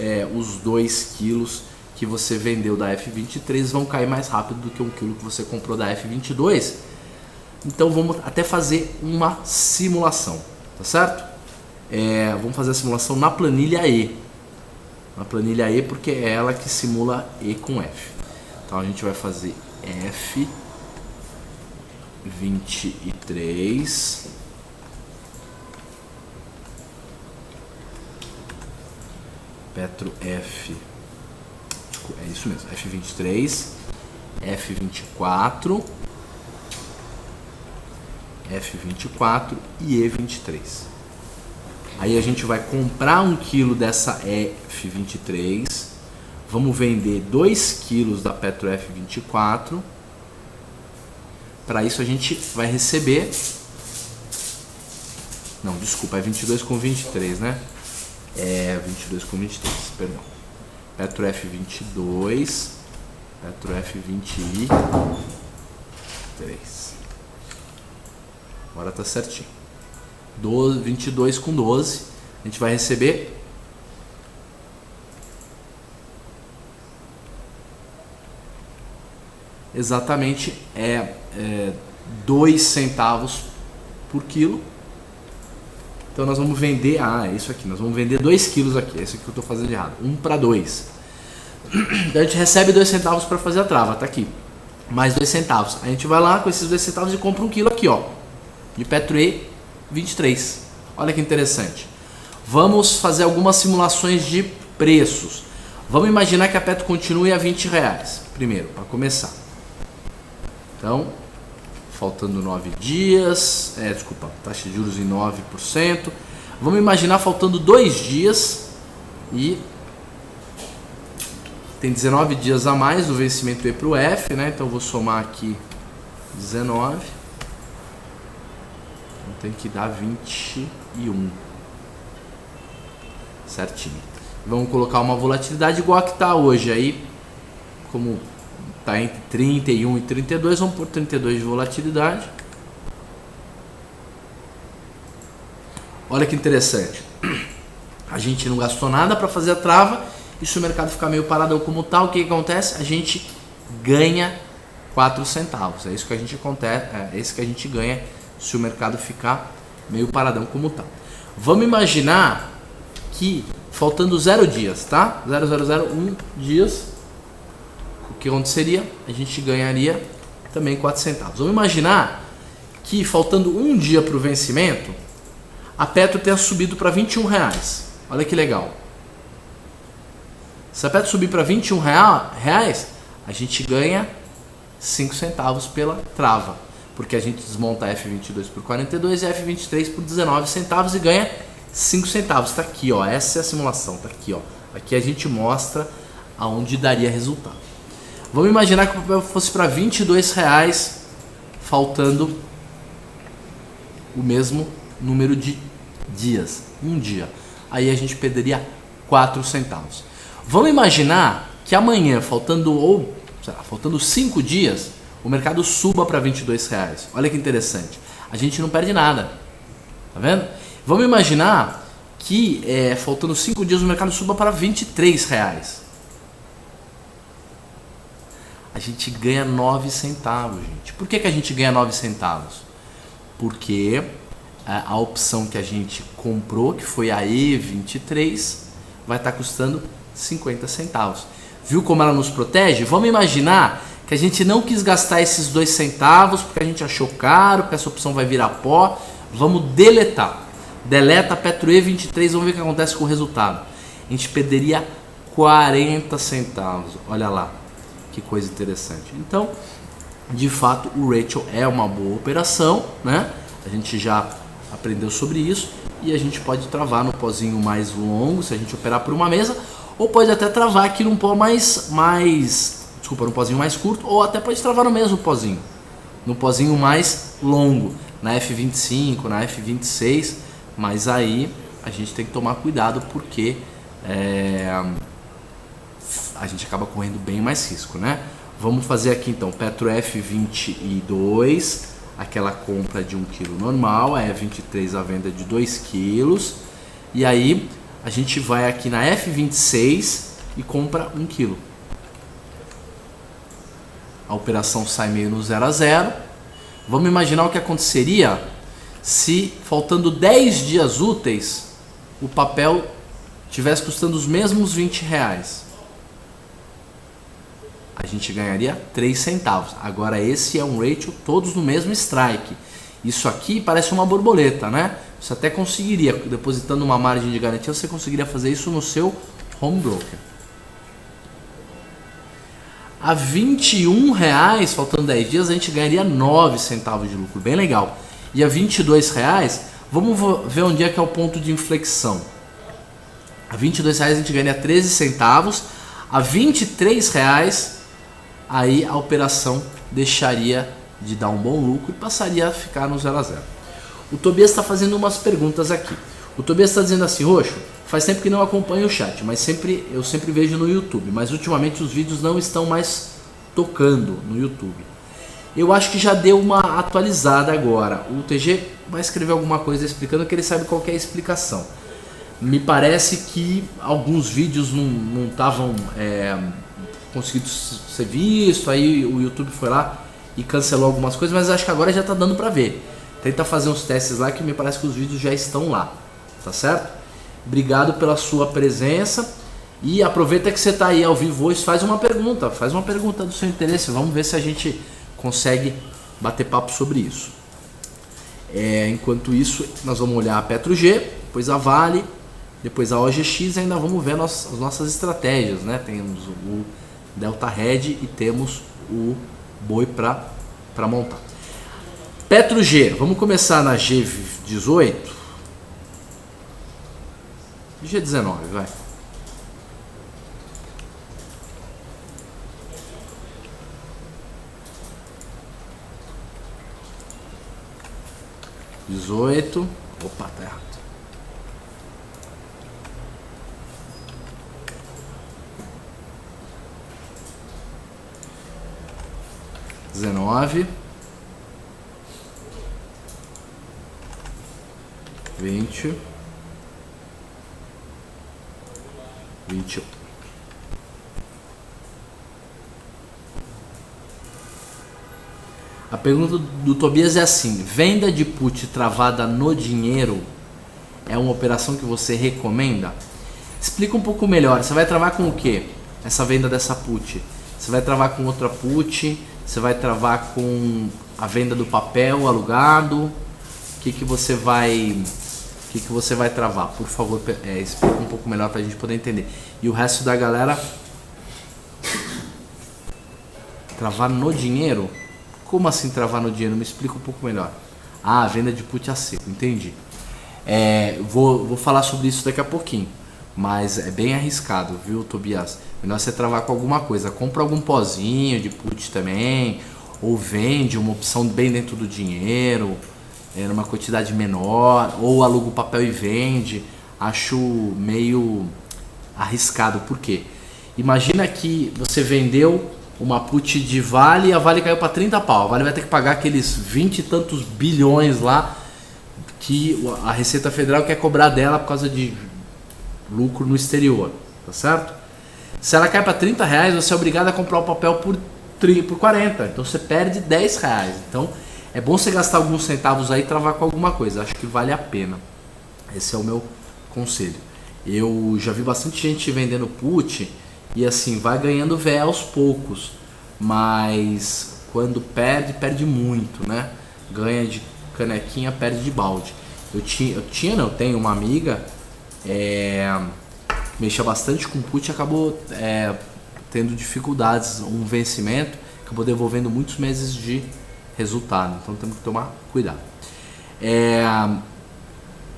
2 quilos que você vendeu da F23 vão cair mais rápido do que 1 quilo que você comprou da F22. Então vamos até fazer uma simulação, tá certo? Vamos fazer a simulação na planilha E. Na planilha E, porque é ela que simula E com F. Então a gente vai fazer F23 Petro F, é isso mesmo, F23, F24, F24 e E23. Aí a gente vai comprar 1 kg dessa F23, vamos vender 2 kg da Petro F24. Para isso a gente vai receber, não, desculpa, é 22 com 23, né? 22 com 23, perdão. Petro F22, Petro F23. Agora tá certinho. 22 com 12, a gente vai receber exatamente 2 centavos por quilo. Então nós vamos vender, é isso aqui, nós vamos vender 2 quilos aqui, é isso aqui que eu estou fazendo de errado, 1 para 2. Então a gente recebe 2 centavos para fazer a trava, tá aqui, mais 2 centavos. A gente vai lá com esses 2 centavos e compra 1 quilo aqui, ó, de Petro E23. Olha que interessante. Vamos fazer algumas simulações de preços. Vamos imaginar que a Petro continue a R$20, primeiro, para começar. Então, faltando 9 dias, taxa de juros em 9%. Vamos imaginar faltando 2 dias e tem 19 dias a mais do vencimento E para o F, né? Então eu vou somar aqui 19. Então tem que dar 21. Certinho. Vamos colocar uma volatilidade igual a que está hoje aí, como está entre 31 e 32, vamos por 32 de volatilidade. Olha que interessante. A gente não gastou nada para fazer a trava, e se o mercado ficar meio paradão como tal, o que acontece? A gente ganha 4 centavos. É isso que a gente ganha se o mercado ficar meio paradão como tá. Vamos imaginar que faltando 0 dias, tá? 0,001 dias, o que aconteceria? A gente ganharia também 4 centavos. Vamos imaginar que faltando um dia para o vencimento, a Petro tenha subido para R$21. Olha que legal. Se a Petro subir para R$21, a gente ganha 5 centavos pela trava, porque a gente desmonta a F22 por 42 e a F23 por 19 centavos e ganha 5 centavos. Está aqui, ó. Essa é a simulação. Está aqui, ó. Aqui a gente mostra aonde daria resultado. Vamos imaginar que o papel fosse para R$22, faltando o mesmo número de dias, um dia. Aí a gente perderia 4 centavos. Vamos imaginar que amanhã, faltando 5 dias, o mercado suba para R$22. Olha que interessante. A gente não perde nada. Tá vendo? Vamos imaginar que faltando 5 dias o mercado suba para R$23. A gente ganha 9 centavos, gente. Por que a gente ganha 9 centavos? Porque a opção que a gente comprou, que foi a E23, vai estar custando 50 centavos. Viu como ela nos protege? Vamos imaginar que a gente não quis gastar esses 2 centavos porque a gente achou caro, que essa opção vai virar pó. Vamos deletar. Deleta a Petro E23, vamos ver o que acontece com o resultado. A gente perderia 40 centavos. Olha lá, que coisa interessante. Então, de fato, o Rachel é uma boa operação, né? A gente já aprendeu sobre isso e a gente pode travar no pozinho mais longo, se a gente operar por uma mesa, ou pode até travar aqui num pó num pozinho mais curto, ou até pode travar no mesmo pozinho, no pozinho mais longo, na F25, na F26, mas aí a gente tem que tomar cuidado porque a gente acaba correndo bem mais risco, né? Vamos fazer aqui então Petro F22, aquela compra de 1 kg normal, a F23 a venda de 2 kg, e aí a gente vai aqui na F26 e compra 1 kg. A operação sai meio no 0 a 0. Vamos imaginar o que aconteceria se faltando 10 dias úteis o papel tivesse custando os mesmos R$20. A gente ganharia 3 centavos. Agora esse é um ratio todos no mesmo strike. Isso aqui parece uma borboleta, né? Você até conseguiria, depositando uma margem de garantia, você conseguiria fazer isso no seu home broker. A R$21, faltando 10 dias, a gente ganharia 9 centavos de lucro. Bem legal. E a R$22, vamos ver onde é que é o ponto de inflexão. A R$22 a gente ganharia 13 centavos. A R$23, aí a operação deixaria de dar um bom lucro e passaria a ficar no 0 a 0. O Tobias está fazendo umas perguntas aqui. O Tobias está dizendo assim: Roxo, faz tempo que não acompanho o chat, mas eu sempre vejo no YouTube, mas ultimamente os vídeos não estão mais tocando no YouTube. Eu acho que já deu uma atualizada agora. O TG vai escrever alguma coisa explicando, que ele sabe qual que é a explicação. Me parece que alguns vídeos não estavam conseguindo ser visto, aí o YouTube foi lá e cancelou algumas coisas, mas acho que agora já está dando para ver. Tenta fazer uns testes lá que me parece que os vídeos já estão lá, tá certo? Obrigado pela sua presença e aproveita que você está aí ao vivo hoje, faz uma pergunta do seu interesse, vamos ver se a gente consegue bater papo sobre isso. Enquanto isso, nós vamos olhar a Petro G, depois a Vale, depois a OGX e ainda vamos ver as nossas estratégias, né? Temos o Delta Red e temos o Boi para montar. Petro G, vamos começar na G18. G19, vai. Opa, tá errado. Vinte, 21. A pergunta do Tobias é assim: venda de put travada no dinheiro é uma operação que você recomenda? Explica um pouco melhor. Você vai travar com o que? Essa venda dessa put? Você vai travar com outra put? Você vai travar com a venda do papel alugado? O que você vai travar? Por favor, explica um pouco melhor para a gente poder entender. E o resto da galera, travar no dinheiro? Como assim travar no dinheiro? Me explica um pouco melhor. Ah, venda de put a seco, entendi. Vou falar sobre isso daqui a pouquinho, mas é bem arriscado, viu, Tobias? Melhor você travar com alguma coisa. Compra algum pozinho de put também, ou vende uma opção bem dentro do dinheiro, numa quantidade menor, ou aluga o papel e vende. Acho meio arriscado. Por quê? Imagina que você vendeu uma put de Vale e a Vale caiu para 30 pau. A Vale vai ter que pagar aqueles 20 e tantos bilhões lá que a Receita Federal quer cobrar dela por causa de lucro no exterior, tá certo? Se ela cai para 30 reais, você é obrigado a comprar o papel por 40, então você perde 10 reais. Então é bom você gastar alguns centavos aí e travar com alguma coisa, acho que vale a pena. Esse é o meu conselho. Eu já vi bastante gente vendendo put e assim, vai ganhando véia aos poucos, mas quando perde muito, né? Ganha de canequinha, perde de balde. Eu tenho uma amiga mexia bastante com put e acabou tendo dificuldades, um vencimento, acabou devolvendo muitos meses de resultado, então temos que tomar cuidado.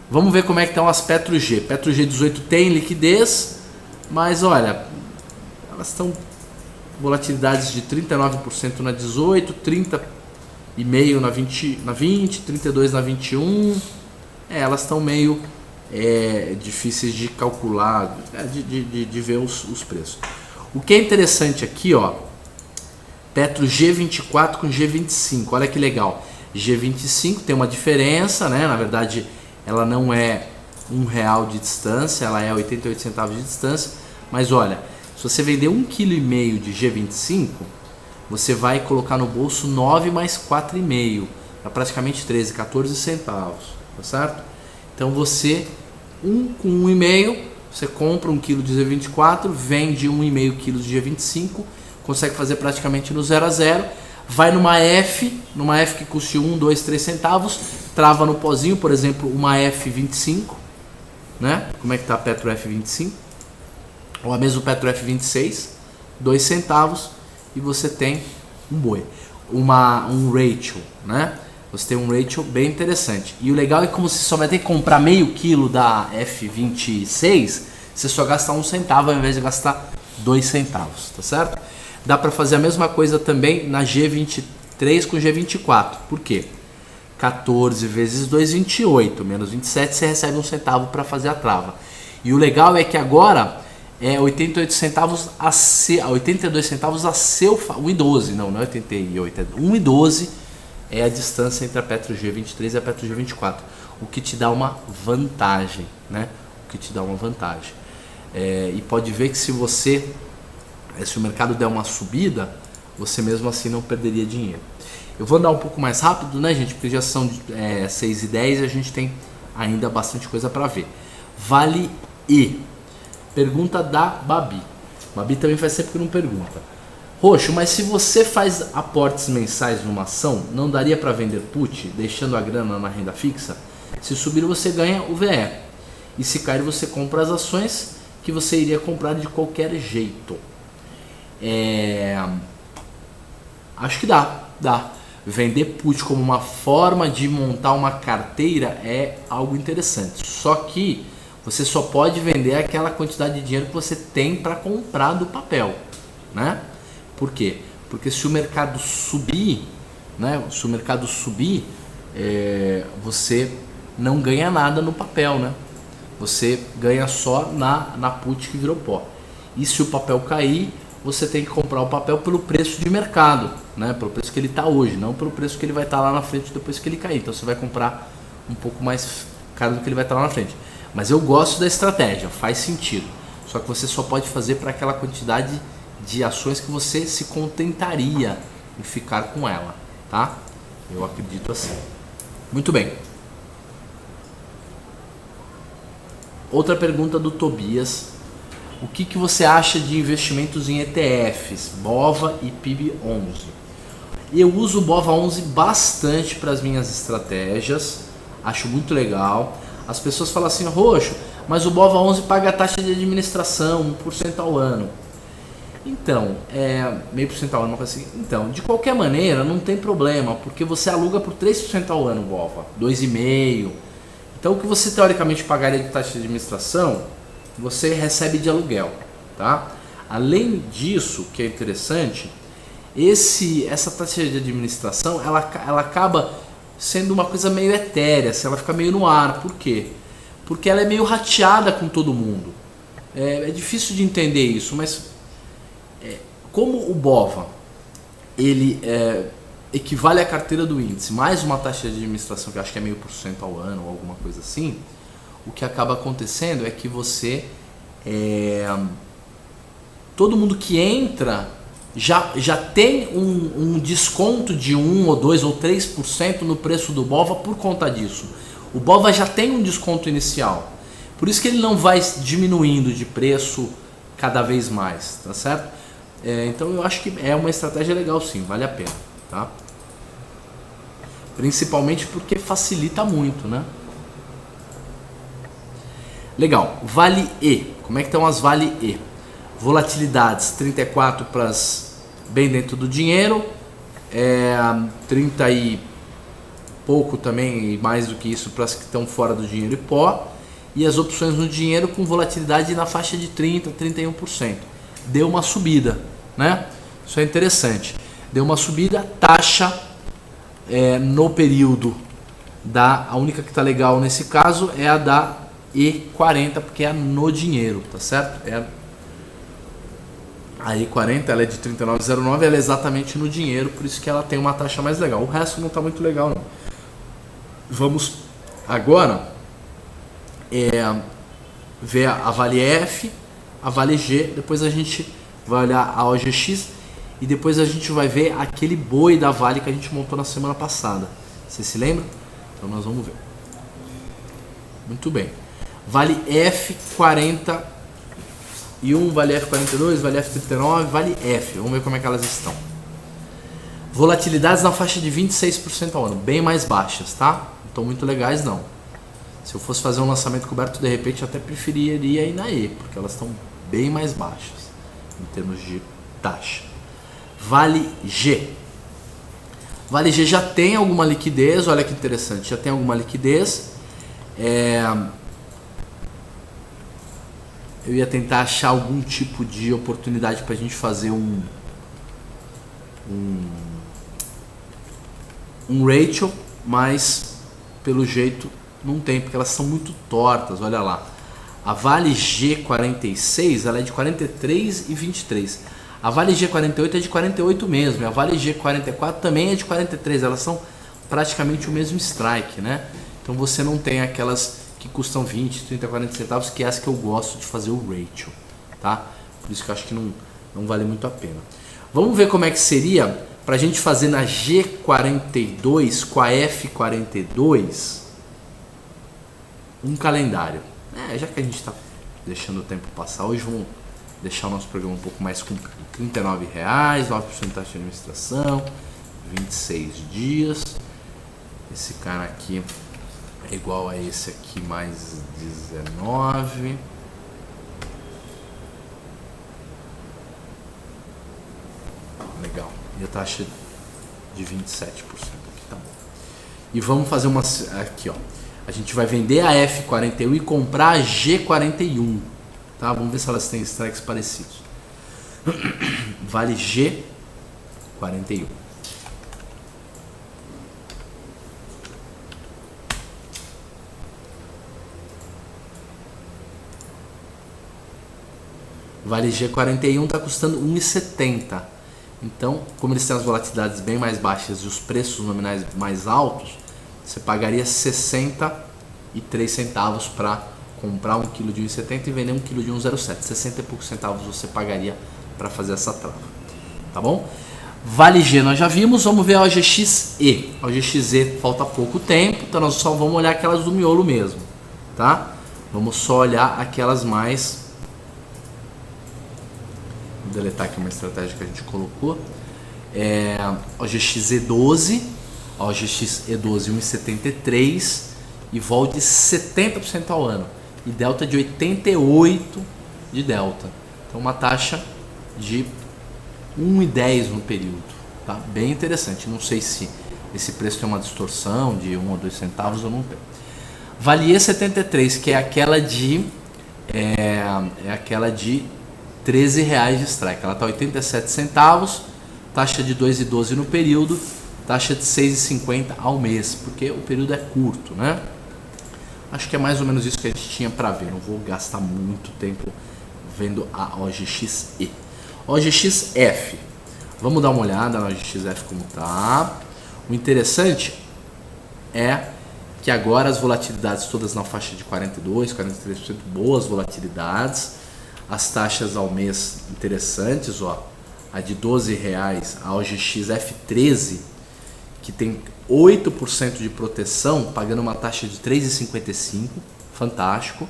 Vamos ver como é que estão as Petro G. Petro G18 tem liquidez, mas olha, elas estão volatilidades de 39% na 18, 30,5% na 20, 32% na 21. Elas estão meio difíceis de calcular, de ver os preços. O que é interessante aqui, ó, Petro G24 com G25, olha que legal. G25 tem uma diferença, né? Na verdade, ela não é R$1 de distância, ela é 88 centavos de distância. Mas olha, se você vender 1,5 kg de G25, você vai colocar no bolso 9 mais 4,5, dá praticamente 13, 14 centavos, tá certo? Então você, com 1,5, você compra 1 kg de G24, vende 1,5 kg de G25, consegue fazer praticamente no 0 a 0, vai numa F que custe 1, 2, 3 centavos, trava no pozinho, por exemplo, uma F25, né? Como é que tá a Petro F25? Ou a mesma Petro F26, 2 centavos, e você tem um boi, um ratio, né? Você tem um ratio bem interessante. E o legal é que como você só vai ter que comprar meio quilo da F26, você só gasta 1 centavo ao invés de gastar 2 centavos, tá certo? Dá para fazer a mesma coisa também na G23 com G24. Por quê? 14 vezes 2, 28, menos 27, você recebe 1 centavo para fazer a trava. E o legal é que agora 88 centavos 82 centavos a seu 1,12, não é 88, é 1,12 é a distância entre a Petro G23 e a Petro G24, o que te dá uma vantagem, né? O que te dá uma vantagem. E pode ver que se o mercado der uma subida, você mesmo assim não perderia dinheiro. Eu vou andar um pouco mais rápido, né, gente? Porque já são 6h10 e a gente tem ainda bastante coisa para ver. Vale E. Pergunta da Babi. Babi também faz sempre que não pergunta. Roxo, mas se você faz aportes mensais numa ação, não daria para vender put, deixando a grana na renda fixa? Se subir, você ganha o VE. E se cair, você compra as ações que você iria comprar de qualquer jeito. Acho que dá. Vender put como uma forma de montar uma carteira é algo interessante. Só que você só pode vender aquela quantidade de dinheiro que você tem para comprar do papel, né? Por quê? Porque se o mercado subir, né? Você não ganha nada no papel, né? Você ganha só na put que virou pó. E se o papel cair, você tem que comprar o papel pelo preço de mercado, né? Pelo preço que ele está hoje, não pelo preço que ele vai estar lá na frente depois que ele cair. Então você vai comprar um pouco mais caro do que ele vai estar lá na frente. Mas eu gosto da estratégia, faz sentido. Só que você só pode fazer para aquela quantidade de ações que você se contentaria em ficar com ela. tá? Eu acredito assim. Muito bem. Outra pergunta do Tobias. O que você acha de investimentos em ETFs, BOVA e PIB11? Eu uso o BOVA11 bastante para as minhas estratégias, acho muito legal. As pessoas falam assim, Roxo, mas o BOVA11 paga a taxa de administração, 1% ao ano. Então, 0,5% ao ano, uma coisa assim. Então, de qualquer maneira, não tem problema, porque você aluga por 3% ao ano o BOVA, 2,5%. Então, o que você teoricamente pagaria de taxa de administração, você recebe de aluguel, tá? Além disso, que é interessante, essa taxa de administração, ela acaba sendo uma coisa meio etérea, ela fica meio no ar. Por quê? Porque ela é meio rateada com todo mundo. É difícil de entender isso, mas como o BOVA ele equivale à carteira do índice, mais uma taxa de administração que eu acho que é 0,5% ao ano ou alguma coisa assim, o que acaba acontecendo é que você todo mundo que entra já tem um desconto de 1 ou 2 ou 3% no preço do BOVA por conta disso. O BOVA já tem um desconto inicial, por isso que ele não vai diminuindo de preço cada vez mais, tá certo? Então eu acho que é uma estratégia legal sim, vale a pena, tá? Principalmente porque facilita muito, né? Legal, Vale E. Como é que estão as Vale E? Volatilidades 34 para as bem dentro do dinheiro, 30 e pouco também, e mais do que isso para as que estão fora do dinheiro e pó, e as opções no dinheiro com volatilidade na faixa de 30, 31%. Deu uma subida, né? Isso é interessante. Deu uma subida, taxa no período a única que está legal nesse caso é a da E40, porque é no dinheiro, tá certo? A E40 ela é de 39,09, ela é exatamente no dinheiro, por isso que ela tem uma taxa mais legal. O resto não está muito legal não. Vamos agora ver a Vale F, a Vale G, depois a gente vai olhar a OGX e depois a gente vai ver aquele boi da Vale que a gente montou na semana passada. Você se lembra? Então nós vamos ver. Muito bem. Vale F41, Vale F42, Vale F39, Vale F. Vamos ver como é que elas estão. Volatilidades na faixa de 26% ao ano, bem mais baixas, tá? Não estão muito legais não. Se eu fosse fazer um lançamento coberto, de repente eu até preferiria ir na E, porque elas estão bem mais baixas em termos de taxa. Vale G. Vale G já tem alguma liquidez, olha que interessante, já tem alguma liquidez. Eu ia tentar achar algum tipo de oportunidade para a gente fazer um ratio, mas pelo jeito não tem, porque elas são muito tortas, olha lá. A Vale G46 ela é de 43,23. A Vale G48 é de 48 mesmo, e a Vale G44 também é de 43, elas são praticamente o mesmo strike, né? Então você não tem aquelas que custam 20, 30, 40 centavos, que é as que eu gosto de fazer o ratio, tá? Por isso que eu acho que não vale muito a pena. Vamos ver como é que seria para a gente fazer na G42 com a F42 um calendário. Já que a gente está deixando o tempo passar, hoje vamos deixar o nosso programa um pouco mais com R$39, 9% de taxa de administração, 26 dias. Esse cara aqui é igual a esse aqui mais 19. Legal. E a taxa de 27% aqui, tá bom. E vamos fazer uma aqui, ó. A gente vai vender a F41 e comprar a G41, tá? Vamos ver se elas têm strikes parecidos. Vale G41. Vale G41 está custando 1,70. Então, como eles têm as volatilidades bem mais baixas e os preços nominais mais altos, você pagaria 63 centavos para comprar 1 kg de 1,70 e vender 1 kg de 1,07. 60 e poucos centavos você pagaria para fazer essa trava. Tá bom? Vale G nós já vimos, vamos ver a OGXE. A OGXE falta pouco tempo, então nós só vamos olhar aquelas do miolo mesmo, tá? Vamos só olhar aquelas mais... Vou deletar aqui uma estratégia que a gente colocou. OGXE12, OGXE12 1,73 e vol de 70% ao ano. E delta de 88 de delta. Então uma taxa de 1,10 no período, tá? Bem interessante. Não sei se esse preço tem uma distorção de 1 ou 2 centavos ou não tem. Vale E73, que é aquela de R$13 de strike. Ela está 87 centavos, taxa de 2,12 no período, taxa de 6,50 ao mês, porque o período é curto, né? Acho que é mais ou menos isso que a gente tinha para ver. Não vou gastar muito tempo vendo a OGXE. OGXF, vamos dar uma olhada na OGXF como tá. O interessante é que agora as volatilidades todas na faixa de 42, 43%, boas volatilidades. As taxas ao mês interessantes, ó. A de R$12, a OGXF13, que tem 8% de proteção, pagando uma taxa de 3,55, fantástico.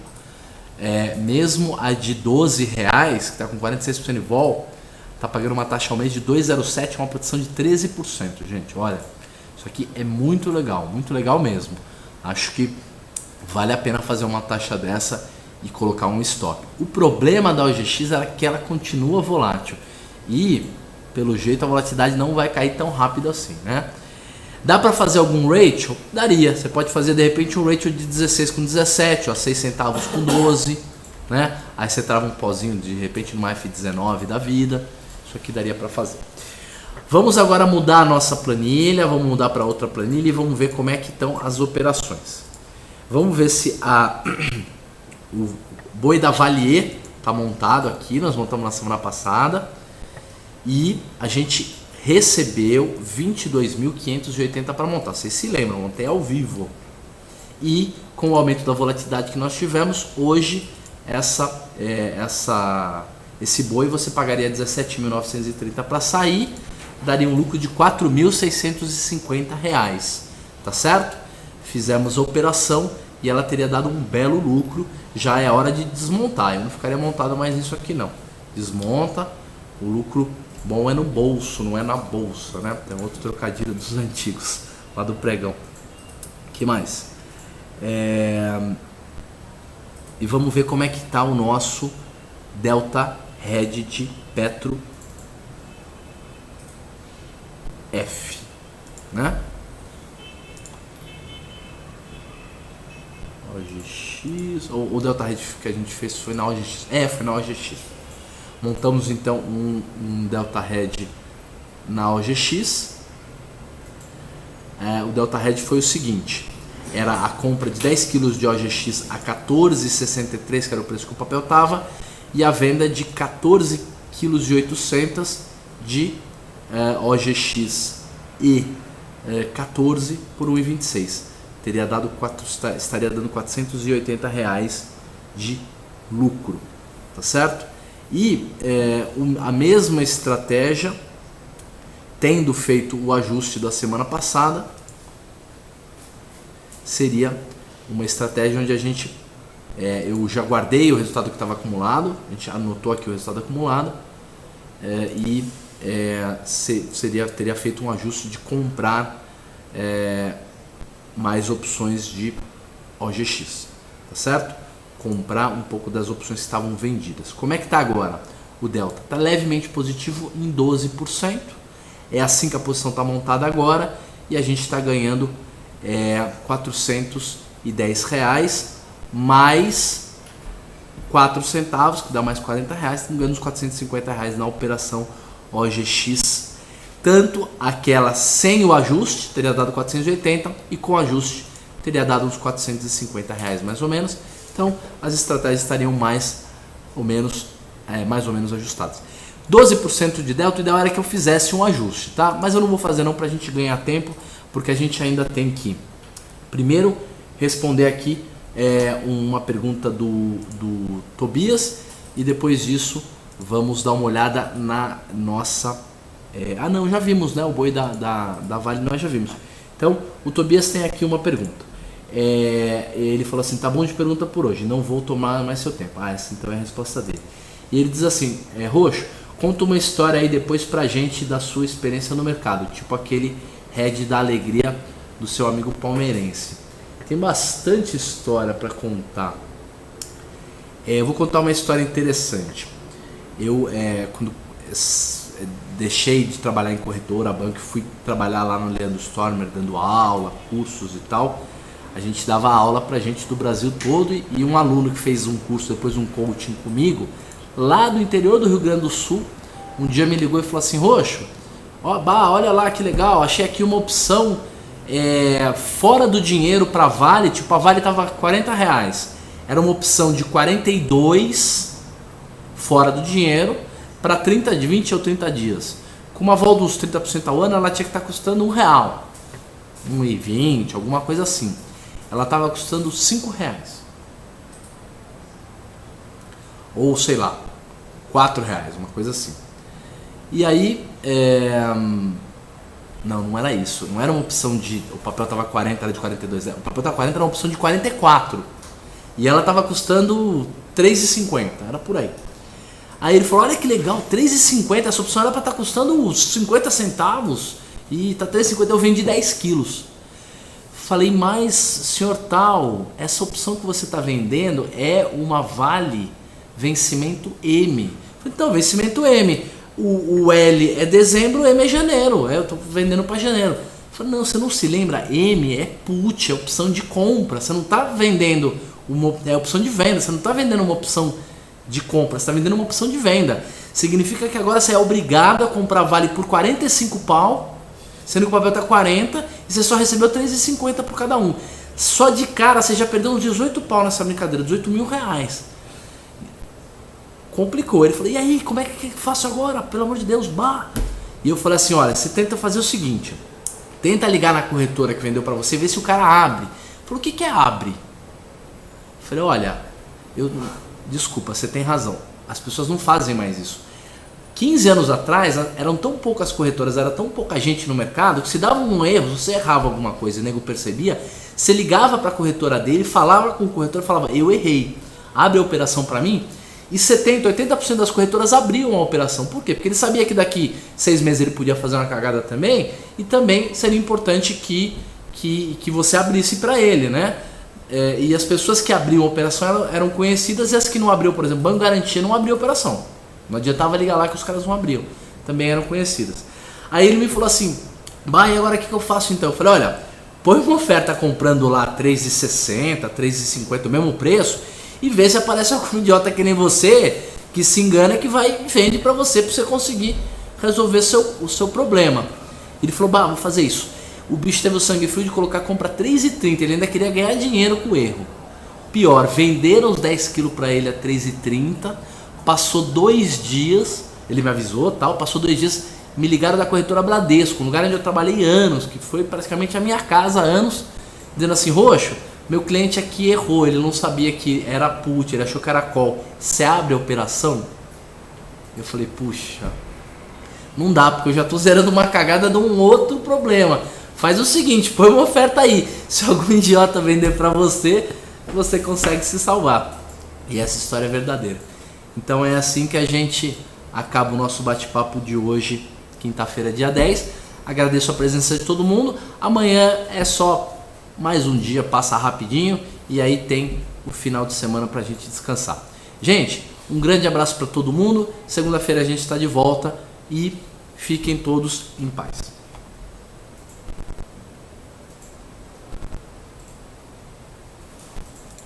Mesmo a de R$12, que está com 46% de vol, está pagando uma taxa ao mês de 2,07, uma proteção de 13%, gente. Olha, isso aqui é muito legal mesmo. Acho que vale a pena fazer uma taxa dessa e colocar um stop. O problema da OGX é que ela continua volátil e, pelo jeito, a volatilidade não vai cair tão rápido assim, né? Dá para fazer algum ratio? Daria. Você pode fazer de repente um ratio de 16 com 17, ó, 6 centavos com 12, né? Aí você trava um pozinho de repente numa F19 da vida. Isso aqui daria para fazer. Vamos agora mudar a nossa planilha, vamos mudar para outra planilha e vamos ver como é que estão as operações. Vamos ver se o boi da Vale está montado aqui. Nós montamos na semana passada e a gente recebeu 22.580 para montar. Vocês se lembram, montei ao vivo. E com o aumento da volatilidade que nós tivemos, hoje esse boi você pagaria 17.930 para sair, daria um lucro de R$4.650, tá certo? Fizemos a operação e ela teria dado um belo lucro. Já é hora de desmontar, eu não ficaria montado mais nisso aqui não. Desmonta, o lucro bom é no bolso, não é na bolsa, né? Tem outro trocadilho dos antigos, lá do pregão. Que mais? E vamos ver como é que tá o nosso Delta Red de Petro F, né? OGX, o Delta Red que a gente fez foi na OGX. Foi na OGX. Montamos então um Delta Red na OGX. O Delta Red foi o seguinte: era a compra de 10 kg de OGX a 14,63, que era o preço que o papel estava, e a venda de 14,8 kg de OGX e 14 por 1,26. Estaria dando R$480 de lucro, tá certo? E a mesma estratégia, tendo feito o ajuste da semana passada, seria uma estratégia onde eu já guardei o resultado que estava acumulado, a gente anotou aqui o resultado acumulado, teria feito um ajuste de comprar mais opções de OGX, tá certo? Comprar um pouco das opções que estavam vendidas. Como é que está agora? O delta está levemente positivo em 12%. É assim que a posição está montada agora e a gente está ganhando R$410 mais 4 centavos, que dá mais R$40, estamos ganhando uns R$450 na operação OGX. Tanto aquela sem o ajuste teria dado 480 e com o ajuste teria dado uns R$450 mais ou menos. Então as estratégias estariam mais ou menos ajustadas. 12% de delta, o ideal era que eu fizesse um ajuste, tá? Mas eu não vou fazer não, para a gente ganhar tempo, porque a gente ainda tem que primeiro responder aqui uma pergunta do Tobias, e depois disso vamos dar uma olhada na nossa Não, já vimos, né? O boi da Vale nós já vimos. Então, o Tobias tem aqui uma pergunta. Ele falou assim, tá bom de pergunta por hoje, não vou tomar mais seu tempo. Essa então é a resposta dele. E ele diz assim, Roxo, conta uma história aí depois pra gente da sua experiência no mercado, tipo aquele head da alegria do seu amigo palmeirense. Tem bastante história para contar. Eu vou contar uma história interessante. Eu, quando deixei de trabalhar em corretora, banco, fui trabalhar lá no Leandro Stormer, dando aula, cursos e tal. A gente dava aula pra gente do Brasil todo e um aluno que fez um curso, depois um coaching comigo, lá do interior do Rio Grande do Sul, um dia me ligou e falou assim, Roxo, olha lá que legal, achei aqui uma opção fora do dinheiro para Vale, tipo a Vale tava R$40, era uma opção de 42 fora do dinheiro para 20 ou 30 dias. Com uma volta dos 30% ao ano, ela tinha que estar custando R$1, 1,20, alguma coisa assim. Ela estava custando R$5. Ou sei lá, R$4, uma coisa assim. E aí, não era isso. Não era uma opção de... O papel estava 40, era de 42. O papel estava 40, era uma opção de 44. E ela estava custando R$3,50. Era por aí. Aí ele falou, olha que legal, R$3,50. Essa opção era para estar custando 50 centavos. E tá R$3,50. Eu vendi 10 quilos. Falei, mas senhor tal, essa opção que você está vendendo é uma Vale vencimento M. Falei, então, vencimento M. O L é dezembro, o M é janeiro. Eu estou vendendo para janeiro. Falei, não, você não se lembra? M é put, é opção de compra. Você não está vendendo é opção de venda. Você não está vendendo uma opção de compra. Você está vendendo uma opção de venda. Significa que agora você é obrigado a comprar Vale por 45 pau, sendo que o papel está 40 e você só recebeu R$3,50 por cada um. Só de cara você já perdeu uns 18 pau nessa brincadeira, R$18 mil. Complicou. Ele falou, e aí, como é que eu faço agora? Pelo amor de Deus, bah! E eu falei assim, olha, você tenta fazer o seguinte, tenta ligar na corretora que vendeu pra você e ver se o cara abre. Ele falou, o que é abre? Eu falei, olha, desculpa, você tem razão, as pessoas não fazem mais isso. 15 anos atrás, eram tão poucas corretoras, era tão pouca gente no mercado, que se dava um erro, você errava alguma coisa e o nego percebia, você ligava pra corretora dele, falava com o corretor, falava, eu errei, abre a operação pra mim. E 70%, 80% das corretoras abriam a operação. Por quê? Porque ele sabia que daqui 6 meses ele podia fazer uma cagada também. E também seria importante que você abrisse para ele, né? E as pessoas que abriam a operação eram conhecidas. E as que não abriam, por exemplo, Banco Garantia não abriu a operação. Não adiantava ligar lá que os caras não abriam. Também eram conhecidas. Aí ele me falou assim, e agora o que eu faço então? Eu falei, olha, põe uma oferta comprando lá R$3,60, R$3,50, o mesmo preço. E vê se aparece algum idiota que nem você, que se engana, que vai e vende pra você conseguir resolver o seu problema. Ele falou, vou fazer isso. O bicho teve o sangue frio de comprar R$3,30, ele ainda queria ganhar dinheiro com o erro. Pior, venderam os 10 quilos pra ele a R$3,30, passou 2 dias, ele me avisou, passou 2 dias, me ligaram da corretora Bradesco, um lugar onde eu trabalhei anos, que foi praticamente a minha casa há anos, dizendo assim, Roxo, meu cliente aqui errou, ele não sabia que era put, ele achou que era call. Você abre a operação? Eu falei, puxa, não dá, porque eu já estou zerando uma cagada de um outro problema. Faz o seguinte, põe uma oferta aí. Se algum idiota vender para você, você consegue se salvar. E essa história é verdadeira. Então é assim que a gente acaba o nosso bate-papo de hoje, quinta-feira, dia 10. Agradeço a presença de todo mundo. Amanhã é só mais um dia, passa rapidinho e aí tem o final de semana pra gente descansar. Gente, um grande abraço para todo mundo. Segunda-feira a gente está de volta e fiquem todos em paz.